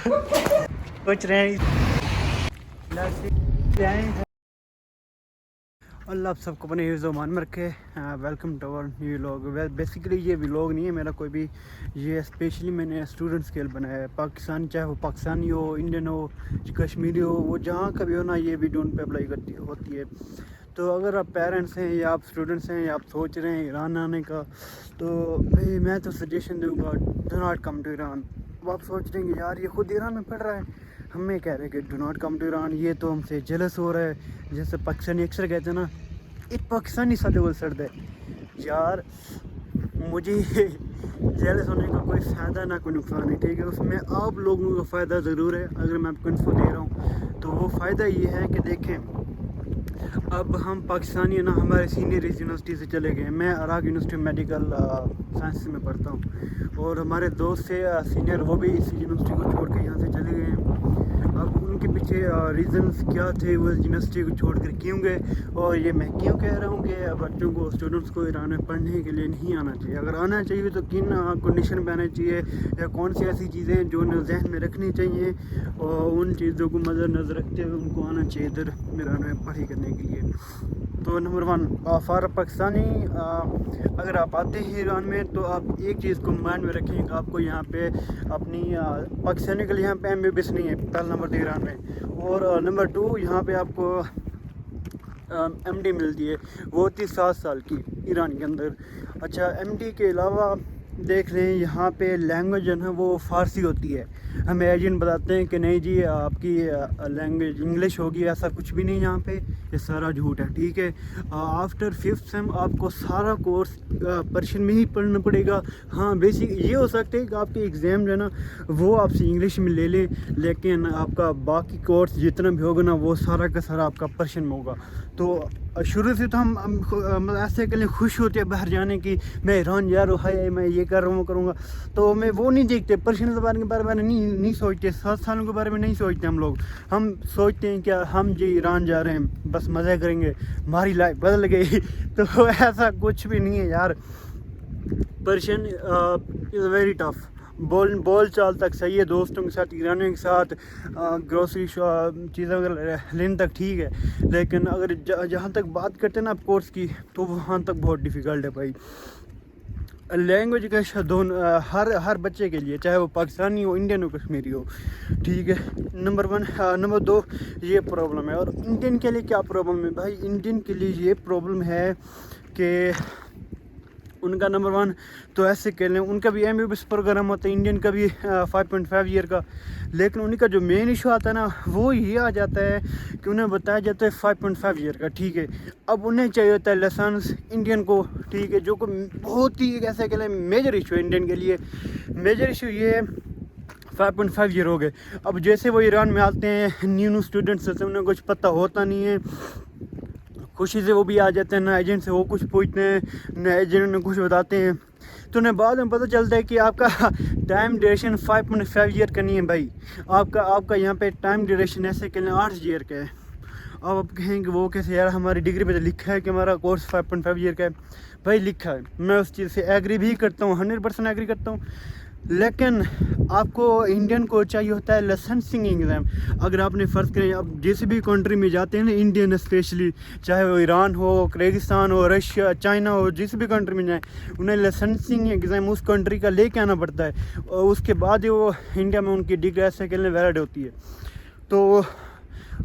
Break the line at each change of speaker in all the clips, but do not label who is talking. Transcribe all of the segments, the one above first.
سوچ رہے ہیں اللہ آپ سب کو اپنے حفظ و امان میں رکھے. ویلکم ٹو اور نیو ولاگ. بیسیکلی یہ ولاگ نہیں ہے میرا کوئی بھی, یہ اسپیشلی میں نے اسٹوڈنٹس کے لیے بنایا ہے. پاکستان چاہے وہ پاکستانی ہو, انڈین ہو, کشمیری ہو, وہ جہاں کا بھی ہو نا, یہ ویڈیو ان پہ اپلائی ہوتی ہے. تو اگر آپ پیرنٹس ہیں یا آپ اسٹوڈنٹس ہیں یا آپ سوچ رہے ہیں ایران آنے کا, تو بھائی میں تو سجیشن دوں گا do not come to Iran. اب آپ سوچ رہے ہیں کہ یار یہ خود ایران میں پڑھ رہا ہے, ہمیں کہہ رہے ہیں کہ do not come to Iran, یہ تو ہم سے جیلس ہو رہا ہے. جیسے پاکستانی اکثر کہتے ہیں نا, ایک پاکستانی سادے بول سڑتا ہے. یار مجھے جیلس ہونے کا کوئی فائدہ نہ کوئی نقصان ہے, ٹھیک ہے. اس میں آپ لوگوں کا فائدہ ضرور ہے. اگر میں آپ کو انفو دے رہا ہوں تو وہ فائدہ یہ ہے کہ دیکھیں, اب ہم پاکستانی نا ہمارے سینئر اس یونیورسٹی سے چلے گئے. میں عراق یونیورسٹی میڈیکل سائنس میں پڑھتا ہوں, اور ہمارے دوست سے سینئر وہ بھی اسی یونیورسٹی کو چھوڑ کے یہاں سے چلے گئے ہیں. اب ان کے پیچھے ریزنس کیا تھے, وہ یونیورسٹی کو چھوڑ کر کیوں گئے, اور یہ میں کیوں کہہ رہا ہوں کہ بچوں کو, اسٹوڈنٹس کو ایران میں پڑھنے کے لیے نہیں آنا چاہیے. اگر آنا چاہیے تو کن کنڈیشن پہ آنا چاہیے, یا کون سی ایسی چیزیں جو انہیں ذہن میں رکھنی چاہیے, اور ان چیزوں کو مد نظر رکھتے ہوئے ان کو آنا چاہیے ادھر ایران میں پڑھائی کرنے کے لیے. تو نمبر 1 فار پاکستانی, اگر آپ آتے ہیں ایران میں تو آپ ایک چیز کو مائنڈ میں رکھیں کہ آپ کو یہاں پہ اپنی پاکستانی کے لیے یہاں پہ MBBS نہیں ہے پہلا نمبر ایران میں. اور نمبر 2, یہاں پہ آپ کو MD ملتی ہے, وہ ہوتی ہے 7 سال کی ایران کے اندر. اچھا, MD کے علاوہ دیکھ لیں یہاں پہ لینگویج جو ہے وہ فارسی ہوتی ہے. ہمیں ایجنٹ بتاتے ہیں کہ نہیں جی آپ کی لینگویج انگلش ہوگی, ایسا کچھ بھی نہیں یہاں پہ, یہ سارا جھوٹ ہے, ٹھیک ہے. آفٹر 5th سیم آپ کو سارا کورس پرشین میں ہی پڑھنا پڑے گا. ہاں بیسک یہ ہو سکتا ہے کہ آپ کے ایگزام جو ہے نا وہ آپ سے انگلش میں لے لیں, لیکن آپ کا باقی کورس جتنا بھی ہوگا نا وہ سارا کا سارا آپ کا پرشین میں ہوگا. تو شروع سے تو ہم ایسے کے لیے خوش ہوتے ہیں باہر جانے کی, میں ایران جا رہا ہوں, ہے میں یہ کر رہا ہوں وہ کروں گا. تو میں وہ نہیں دیکھتے, پرشین زبان کے بارے میں نہیں سوچتے, 7 سالوں کے بارے میں نہیں سوچتے ہم لوگ. ہم سوچتے ہیں کہ ہم جی ایران جا رہے ہیں بس مزے کریں گے, ہماری لائف بدل گئی. تو ایسا کچھ بھی نہیں ہے یار. Persian is very tough. بول چال تک صحیح ہے, دوستوں کے ساتھ, ایرانیوں کے ساتھ, گروسری چیزیں وغیرہ لینے تک ٹھیک ہے, لیکن اگر جہاں تک بات کرتے ہیں نا آپ کورس کی, تو وہاں تک بہت ڈیفیکلٹ ہے بھائی. لینگویج کا ہر بچے کے لیے, چاہے وہ پاکستانی ہو, انڈین ہو, کشمیری ہو, ٹھیک ہے. نمبر 1. نمبر 2, یہ پرابلم ہے. اور انڈین کے لیے کیا پرابلم ہے بھائی؟ انڈین کے لیے یہ پرابلم ہے کہ ان کا نمبر 1 تو ایسے کہہ لیں, ان کا بھی MBBS پروگرام ہوتا ہے, انڈین کا بھی 5.5 ایئر کا, لیکن ان کا جو مین ایشو آتا ہے نا وہ یہ آ جاتا ہے کہ انہیں بتایا جاتا ہے 5.5 ایئر کا, ٹھیک ہے. اب انہیں چاہیے ہوتا ہے لائسنس انڈین کو, ٹھیک ہے, جو کہ بہت ہی ایسا کہہ لیں میجر ایشو ہے انڈین کے لیے. میجر ایشو یہ ہے 5.5 ایئر ہو گئے. اب جیسے وہ ایران میں آتے ہیں, نیو اسٹوڈنٹس ہوتے ہیں, انہیں کچھ پتہ ہوتا نہیں ہے, خوشی سے وہ بھی آ جاتے ہیں, نہ ایجنٹ سے وہ کچھ پوچھتے ہیں, نہ ایجنٹ انہیں کچھ بتاتے ہیں. تو انہیں بعد میں پتہ چلتا ہے کہ آپ کا ٹائم ڈیوریشن 5.5 ایئر کا نہیں ہے بھائی, آپ کا یہاں پہ ٹائم ڈیوریشن ایسے کہ 8 ایئر کا ہے. اب آپ کہیں کہ وہ کیسے, یار ہماری ڈگری پہ تو لکھا ہے کہ ہمارا کورس 5.5 ایئر کا ہے. بھائی لکھا ہے, میں اس چیز سے ایگری بھی کرتا ہوں, 100% ایگری کرتا ہوں, لیکن آپ کو انڈین کو چاہیے ہوتا ہے لائسنسنگ ایگزام. اگر آپ نے فرض کریں, اب جیسے بھی کنٹری میں جاتے ہیں نا انڈین اسپیشلی, چاہے وہ ایران ہو, کرغزستان ہو, رشیا, چائنا ہو, جس بھی کنٹری میں جائیں, انہیں لائسنسنگ ایگزام اس کنٹری کا لے کے آنا پڑتا ہے, اور اس کے بعد وہ انڈیا میں ان کی ڈگری ایسے کے لیے ویلڈ ہوتی ہے. تو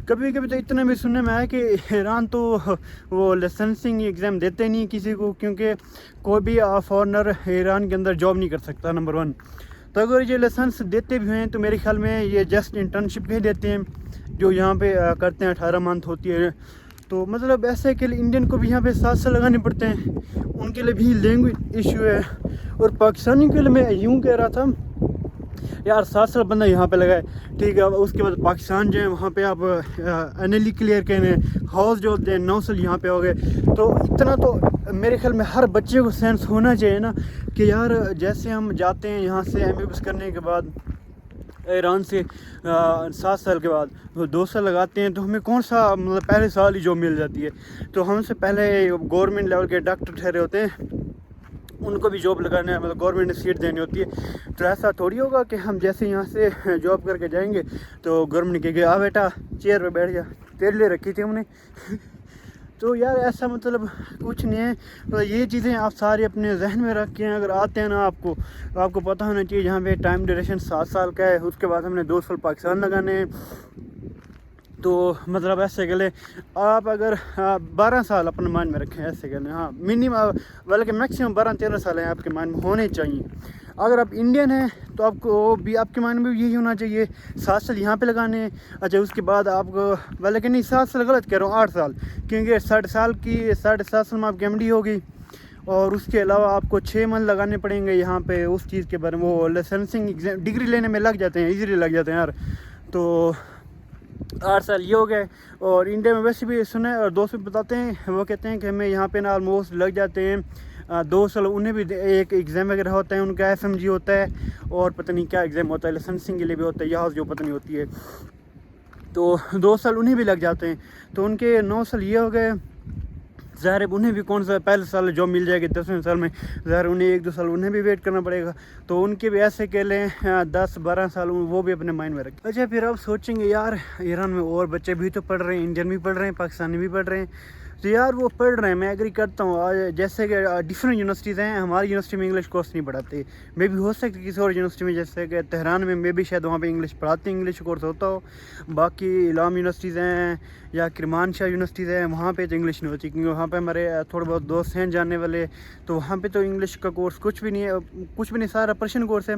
کبھی کبھی تو اتنا بھی سننے میں آیا کہ ایران تو وہ لائسنسنگ ایگزام دیتے نہیں کسی کو, کیونکہ کوئی بھی فارنر ایران کے اندر جاب نہیں کر سکتا, نمبر 1. تو اگر یہ لائسنس دیتے بھی ہیں تو میرے خیال میں یہ جسٹ انٹرنشپ ہی دیتے ہیں, جو یہاں پہ کرتے ہیں, 18 منتھ ہوتی ہے. تو مطلب ایسے کہ انڈین کو بھی یہاں پہ 7 سال لگانے پڑتے ہیں, ان کے لیے بھی لینگویج ایشو ہے. اور پاکستانی کے لیے میں یوں کہہ رہا تھا یار 7 سال بندہ یہاں پہ لگائے, ٹھیک ہے. اس کے بعد پاکستان جائیں, وہاں پہ آپ NLE کلیئر کریں, ہاؤس جو ہوتے ہیں 9 سال یہاں پہ ہو گئے. تو اتنا تو میرے خیال میں ہر بچے کو سینس ہونا چاہیے نا کہ یار جیسے ہم جاتے ہیں یہاں سے MBBS کرنے کے بعد ایران سے 7 سال کے بعد 2 سال لگاتے ہیں, تو ہمیں کون سا مطلب پہلے سال ہی جاب مل جاتی ہے. تو ہم سے پہلے گورنمنٹ لیول کے ڈاکٹر ٹھہرے ہوتے ہیں, ان کو بھی جاب لگانا ہے, مطلب گورنمنٹ نے سیٹ دینی ہوتی ہے. تو ایسا تھوڑی ہوگا کہ ہم جیسے یہاں سے جاب کر کے جائیں گے تو گورنمنٹ کہے گا آ بیٹا چیئر پہ بیٹھ جا, تیرے لیے رکھی تھی ہم نے. تو یار ایسا مطلب کچھ نہیں ہے. مطلب یہ چیزیں آپ سارے اپنے ذہن میں رکھیں. اگر آتے ہیں نا آپ کو پتہ ہونا چاہیے یہاں پہ ٹائم ڈیوریشن 7 سال کا ہے. اس کے بعد ہم نے 2 سال پاکستان لگانے ہیں. تو مطلب ایسے کہ لیں آپ اگر 12 سال اپنے مائنڈ میں رکھیں, ایسے کہ لیں ہاں منیمم بلکہ میکسیمم 12-13 سال ہیں آپ کے مائنڈ میں ہونے چاہیے. اگر آپ انڈین ہیں تو آپ کو بھی آپ کے مائنڈ میں بھی یہی ہونا چاہیے 7 سال یہاں پہ لگانے ہیں. اچھا اس کے بعد آپ کو بلکہ نہیں 7 سال غلط کہہ رہا ہوں 8 سال, کیونکہ 60 سال کی 7.5 سال میں آپ کی MD ہوگی. اور اس کے علاوہ آپ کو 6 منتھ لگانے پڑیں گے یہاں پہ اس چیز کے بارے میں. وہ لائسنسنگ ایگزام ڈگری لینے میں لگ جاتے ہیں, ایزیلی لگ جاتے ہیں یار. تو 8 سال یہ ہو گئے. اور انڈیا میں ویسے بھی سنے اور دوست بھی بتاتے ہیں, وہ کہتے ہیں کہ ہمیں یہاں پہ نا آلموسٹ لگ جاتے ہیں 2 سال. انہیں بھی ایک ایگزام وغیرہ ہوتا ہے, ان کا FMG ہوتا ہے اور پتہ نہیں کیا ایگزام ہوتا ہے, لائسنسنگ کے لیے بھی ہوتا ہے یہاں جو پتہ نہیں ہوتی ہے. تو 2 سال انہیں بھی لگ جاتے ہیں. تو ان کے 9 سال یہ ہو گئے. ظاہر ہے انہیں بھی کون سا پہلے سال جاب مل جائے گی 10ویں سال میں, ظاہر انہیں 1-2 سال انہیں بھی ویٹ کرنا پڑے گا. تو ان کے بھی ایسے کہ لیں 10-12 سال وہ بھی اپنے مائنڈ میں رکھیں. اچھا پھر آپ سوچیں گے یار ایران میں اور بچے بھی تو پڑھ رہے ہیں, انڈین بھی پڑھ رہے ہیں, پاکستانی بھی پڑھ رہے ہیں. تو یار وہ پڑھ رہے ہیں, میں ایگری کرتا ہوں. جیسے کہ ڈفرینٹ یونیورسٹیز ہیں, ہماری یونیورسٹی میں انگلش کورس نہیں پڑھاتے. میں بھی ہو سکتی کسی اور یونیورسٹی میں, جیسے کہ تہران میں بھی شاید وہاں پہ انگلش پڑھاتے ہیں, انگلش کورس ہوتا ہو. باقی علام یونیورسٹیز ہیں یا کرمانشاہ یونیورسٹیز ہیں, وہاں پہ تو انگلش نہیں ہوتی, کیونکہ وہاں پہ ہمارے تھوڑے بہت دوست ہیں جاننے والے. تو وہاں پہ تو انگلش کا کورس کچھ بھی نہیں ہے, سارا پرشین کورس ہے.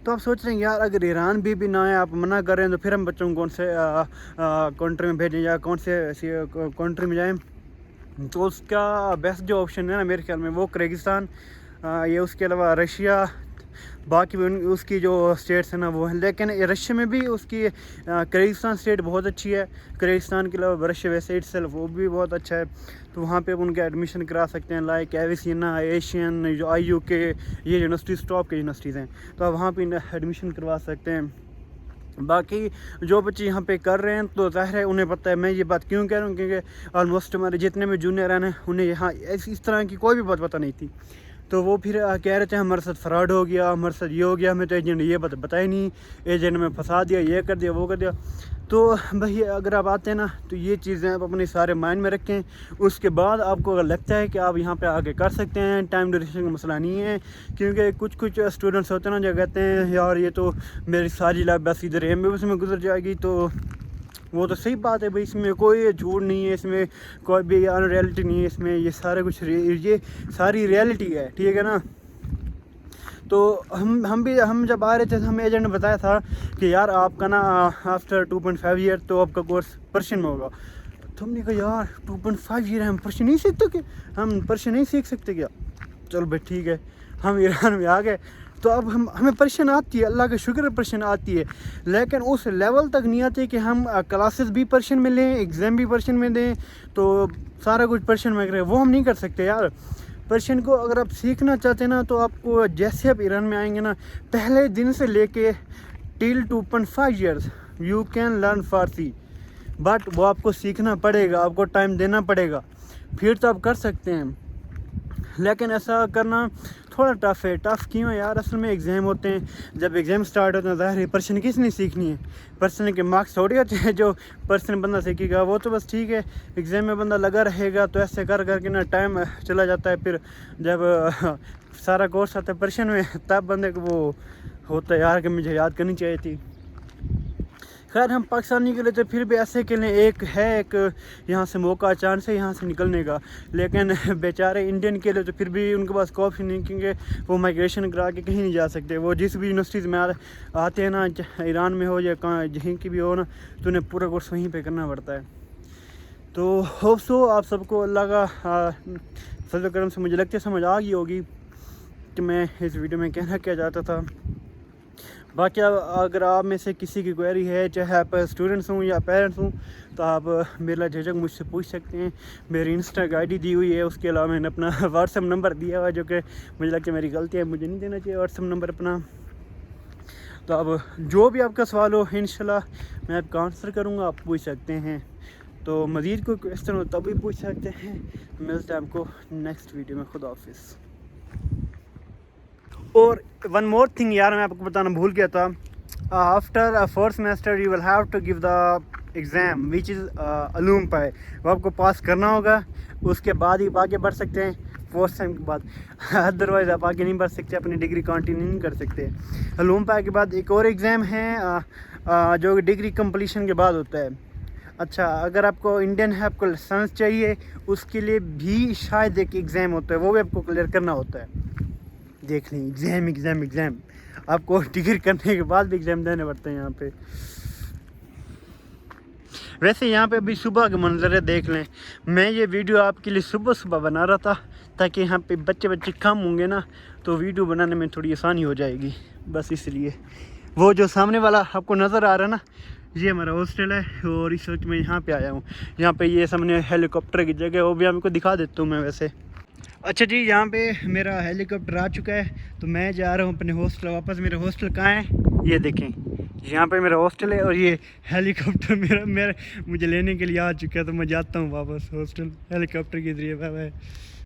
تو آپ سوچ رہے ہیں یار اگر ایران بھی نہ ہے, آپ منع کر رہے ہیں, تو پھر ہم بچوں کو کون سے کنٹری میں بھیجیں یا کون سے کنٹری میں جائیں. تو اس کا بیسٹ جو آپشن ہے نا میرے خیال میں وہ کرغزستان, یہ اس کے علاوہ رشیا, باقی بھی اس کی جو اسٹیٹس ہیں نا وہ ہیں. لیکن رشیا میں بھی اس کی کرغزستان اسٹیٹ بہت اچھی ہے. کرغزستان کے علاوہ رشیا ویسے سیلف وہ بھی بہت اچھا ہے. تو وہاں پہ ان کے ایڈمیشن کرا سکتے ہیں, لائک ایویسینا, ایشین, جو IUK, یہ یونیورسٹیز ٹاپ کے یونیورسٹیز ہیں. تو آپ وہاں پہ ایڈمیشن کروا سکتے ہیں. باقی جو بچے یہاں پہ کر رہے ہیں تو ظاہر ہے انہیں پتہ ہے. میں یہ بات کیوں کہہ رہا ہوں, کیونکہ آلموسٹ ہمارے جتنے بھی جونیئر ہیں انہیں یہاں اس طرح کی کوئی بھی بات پتہ نہیں تھی. تو وہ پھر کہہ رہے تھے ہمارے ساتھ فراڈ ہو گیا, ہمارے ساتھ یہ ہو گیا, ہمیں تو ایجنٹ نے یہ بتایا نہیں, ایجنٹ میں پھنسا دیا, یہ کر دیا, وہ کر دیا. تو بھائی اگر آپ آتے ہیں نا تو یہ چیزیں آپ اپنے سارے مائنڈ میں رکھیں. اس کے بعد آپ کو اگر لگتا ہے کہ آپ یہاں پہ آگے کر سکتے ہیں, ٹائم ڈیوریشن کا مسئلہ نہیں ہے. کیونکہ کچھ اسٹوڈنٹس ہوتے ہیں نا جو کہتے ہیں یار یہ تو میری ساری لائف بس ادھر MBBS میں گزر جائے گی. تو وہ تو صحیح بات ہے بھائی, اس میں کوئی جھوٹ نہیں ہے, اس میں کوئی بھی ان ریئلٹی نہیں ہے, اس میں یہ سارا کچھ یہ ساری ریئلٹی ہے, ٹھیک ہے نا. تو ہم جب آ رہے تھے تو ہمیں ایجنٹ نے بتایا تھا کہ یار آپ کا نا آفٹر 2.5 ایئر تو آپ کا کورس پرشین میں ہوگا. تو ہم نے کہا یار 2.5 ایئر ہم پرشین نہیں سیکھتے, کہ ہم پرشین نہیں سیکھ سکتے کیا. چلو بھائی ٹھیک ہے, ہم ایران میں آ گئے. تو اب ہمیں پرشین آتی ہے, اللہ کا شکر ہے پرشین آتی ہے, لیکن اس لیول تک نہیں آتی کہ ہم کلاسز بھی پرشین میں لیں, ایگزام بھی پرشین میں دیں, تو سارا کچھ پرشین میں کریں. وہ ہم نہیں کر سکتے یار. پرشین کو اگر آپ سیکھنا چاہتے ہیں نا تو آپ کو جیسے آپ ایران میں آئیں گے نا, پہلے دن سے لے کے ٹل 2.5 years you can learn Farsi. But وہ آپ کو سیکھنا پڑے گا, آپ کو ٹائم دینا پڑے گا, پھر تو آپ کر سکتے ہیں. لیکن ایسا کرنا تھوڑا ٹف ہے. ٹف کیوں ہے یار, اصل میں ایگزام ہوتے ہیں, جب ایگزام سٹارٹ ہوتے ہیں ظاہر ہے پرسن کس نے سیکھنی ہے. پرسن کے مارکس تھوڑی ہوتے ہیں جو پرسن بندہ سیکھے گا, وہ تو بس ٹھیک ہے ایگزام میں بندہ لگا رہے گا. تو ایسے کر کے نا ٹائم چلا جاتا ہے. پھر جب سارا کورس آتا ہے پرسن میں تب بندے کو وہ ہوتا ہے یار کہ مجھے یاد کرنی چاہیے تھی. خیر ہم پاکستانی کے لیے تو پھر بھی ایسے کے لیے ایک یہاں سے موقع, چانس ہے یہاں سے نکلنے کا. لیکن بیچارے انڈین کے لیے تو پھر بھی ان کے پاس کوئی آپشن نہیں, کیونکہ وہ مائگریشن کرا کے کہیں نہیں جا سکتے. وہ جس بھی یونیورسٹیز میں آتے ہیں نا, ایران میں ہو یا کہیں کی بھی ہو نا, تو انہیں پورا کورس وہیں پہ کرنا پڑتا ہے. تو ہوپ سو آپ سب کو اللہ کا فضل و کرم سے مجھے لگتا ہے سمجھ آ گئی ہوگی کہ میں اس ویڈیو میں کہنا کیا چاہتا تھا. باقی اگر آپ میں سے کسی کی کوئری ہے, چاہے آپ اسٹوڈنٹس ہوں یا پیرنٹس ہوں, تو آپ بلا جھجک مجھ سے پوچھ سکتے ہیں. میری انسٹا کی ID دی ہوئی ہے, اس کے علاوہ میں نے اپنا WhatsApp نمبر دیا ہوا ہے, جو کہ مجھے لگتا ہے میری غلطی ہے, مجھے نہیں دینا چاہیے WhatsApp نمبر اپنا. تو اب جو بھی آپ کا سوال ہو انشاءاللہ میں آپ کا آنسر کروں گا, آپ پوچھ سکتے ہیں. تو مزید کوئی کوئسچن ہو تب بھی پوچھ سکتے ہیں. ملتے ہیں آپ کو نیکسٹ ویڈیو میں. خدا حافظ. اور ون مور تھنگ یار میں آپ کو بتانا بھول گیا تھا, after fourth semester you will have to give the exam which is علوم پائے, وہ آپ کو پاس کرنا ہوگا, اس کے بعد ہی آگے بڑھ سکتے ہیں فورتھ سیم کے بعد, ادروائز آپ آگے نہیں بڑھ سکتے, اپنی ڈگری کنٹینیو نہیں کر سکتے. علوم پائے کے بعد ایک اور ایگزام ہے جو ڈگری کمپلیشن کے بعد ہوتا ہے. اچھا اگر آپ کو انڈین ہے, آپ کو لائسنس چاہیے, اس کے لیے بھی شاید ایک ایگزام ہوتا ہے, وہ بھی آپ کو کلیئر کرنا ہوتا ہے. دیکھ لیں ایگزام آپ کو ڈگری کرنے کے بعد بھی ایگزام دینے پڑتے ہیں یہاں پہ. ویسے یہاں پہ ابھی صبح کے منظر ہے, دیکھ لیں. میں یہ ویڈیو آپ کے لیے صبح بنا رہا تھا تاکہ یہاں پہ بچے کم ہوں گے نا, تو ویڈیو بنانے میں تھوڑی آسانی ہو جائے گی, بس اس لیے. وہ جو سامنے والا آپ کو نظر آ رہا ہے نا, یہ ہمارا ہاسٹل ہے, اور اس وقت میں یہاں پہ آیا ہوں. یہاں پہ یہ سامنے ہیلی کاپٹر کی جگہ ہے, وہ بھی آپ کو دکھا دیتا ہوں میں ویسے. اچھا جی, یہاں پہ میرا ہیلی کاپٹر آ چکا ہے, تو میں جا رہا ہوں اپنے ہاسٹل واپس. میرا ہاسٹل کہاں ہے یہ دیکھیں, یہاں پہ میرا ہاسٹل ہے, اور یہ ہیلی کاپٹر میرا مجھے لینے کے لیے آ چکا ہے, تو میں جاتا ہوں واپس ہاسٹل ہیلی کاپٹر کے ذریعے. Bye bye.